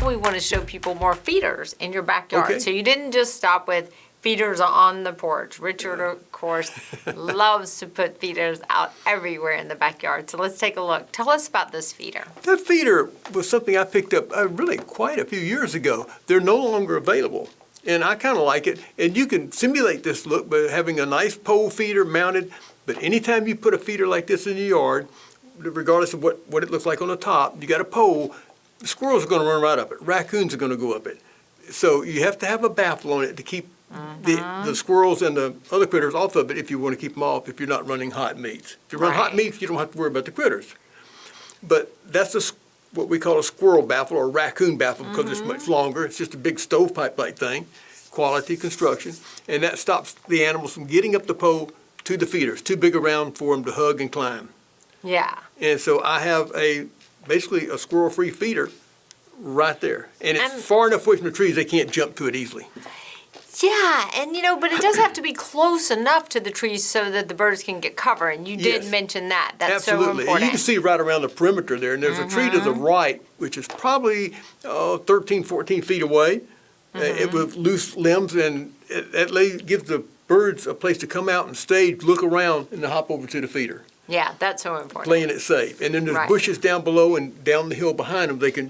We want to show people more feeders in your backyard. Okay. So you didn't just stop with feeders on the porch. Richard, of course, loves to put feeders out everywhere in the backyard. So let's take a look. Tell us about this feeder. That feeder was something I picked up really quite a few years ago. They're no longer available, and I kind of like it. And you can simulate this look by having a nice pole feeder mounted. But anytime you put a feeder like this in your yard, regardless of what it looks like on the top, you got a pole, the squirrels are going to run right up it. Raccoons are going to go up it. So you have to have a baffle on it to keep the squirrels and the other critters off of it if you want to keep them off, if you're not running hot meats. If you run hot meats, you don't have to worry about the critters. But that's what we call a squirrel baffle or a raccoon baffle because it's much longer. It's just a big stovepipe-like thing, quality construction. And that stops the animals from getting up the pole to the feeder. It's too big around for them to hug and climb. Yeah. And so I have basically a squirrel-free feeder right there. And it's far enough away from the trees they can't jump to it easily. Yeah, and but it does have to be close enough to the trees so that the birds can get cover, and you did mention that. That's so absolutely. important. And you can see right around the perimeter there, and there's a tree to the right, which is probably 13, 14 feet away, with loose limbs, and it gives the birds a place to come out and stage, look around, and then hop over to the feeder. Yeah, that's so important. Playing it safe. And then there's bushes down below and down the hill behind them they can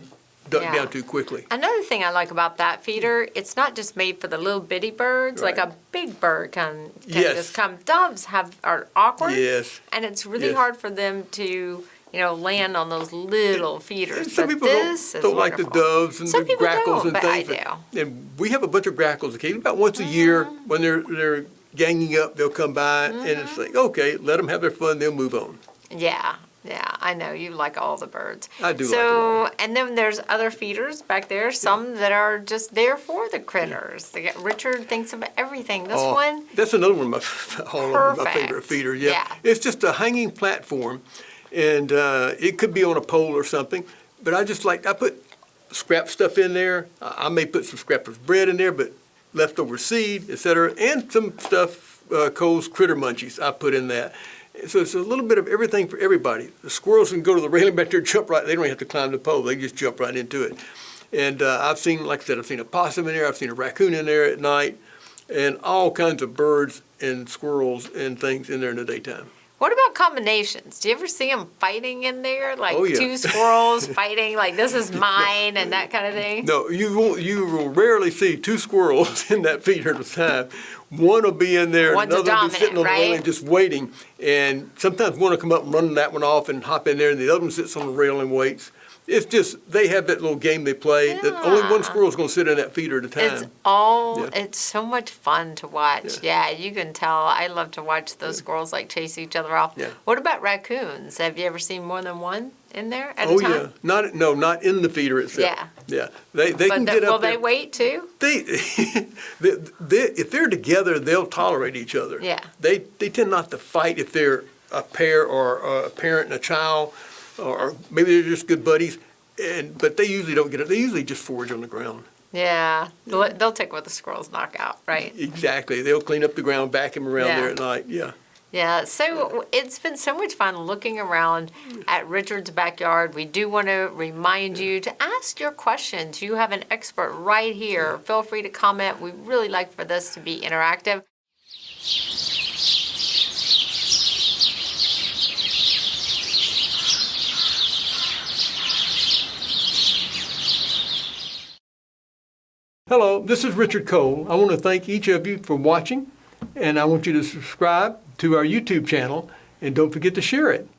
duck down too quickly. Another thing I like about that feeder, it's not just made for the little bitty birds. Like a big bird can just come. Doves are awkward. Yes. And it's really hard for them to, land on those little feeders. And some people don't like the doves and the grackles and things. I do. And we have a bunch of grackles occasionally. About once a year when they're ganging up, they'll come by and it's like, okay, let them have their fun, they'll move on. Yeah. Yeah, I know. You like all the birds. I do like them all. And then there's other feeders back there, some that are just there for the critters. Richard thinks of everything. This one? That's another one of my favorite feeders. Yeah. It's just a hanging platform, and it could be on a pole or something, but I put scrap stuff in there. I may put some scraps of bread in there, but leftover seed, etc., and some stuff, Cole's critter munchies I put in that. So it's a little bit of everything for everybody. The squirrels can go to the railing back there and jump right. They don't have to climb the pole. They can just jump right into it. And I've seen a possum in there. I've seen a raccoon in there at night, and all kinds of birds and squirrels and things in there in the daytime. What about combinations? Do you ever see them fighting in there? Like two squirrels fighting, like this is mine and that kind of thing? No, you won't. You will rarely see two squirrels in that feeder at a time. One will be in there, and another will be sitting on the railing just waiting. And sometimes one will come up and run that one off and hop in there, and the other one sits on the railing and waits. It's just, they have that little game they play that only one squirrel is going to sit in that feeder at a time. It's so much fun to watch. Yeah, you can tell. I love to watch those squirrels chase each other off. Yeah. What about raccoons? Have you ever seen more than one in there at a time? Oh, yeah. Not in the feeder itself. Yeah. They can get up there. Will they wait too? If they're together, they'll tolerate each other. Yeah. They tend not to fight if they're a pair or a parent and a child. Or maybe they're just good buddies, but they usually don't get it. They usually just forage on the ground. Yeah, they'll take what the squirrels knock out, right? Exactly. They'll clean up the ground, vacuum around there at night. Yeah. Yeah, so it's been so much fun looking around at Richard's backyard. We do want to remind you to ask your questions. You have an expert right here. Feel free to comment. We really like for this to be interactive. Hello, this is Richard Cole. I want to thank each of you for watching, and I want you to subscribe to our YouTube channel, and don't forget to share it.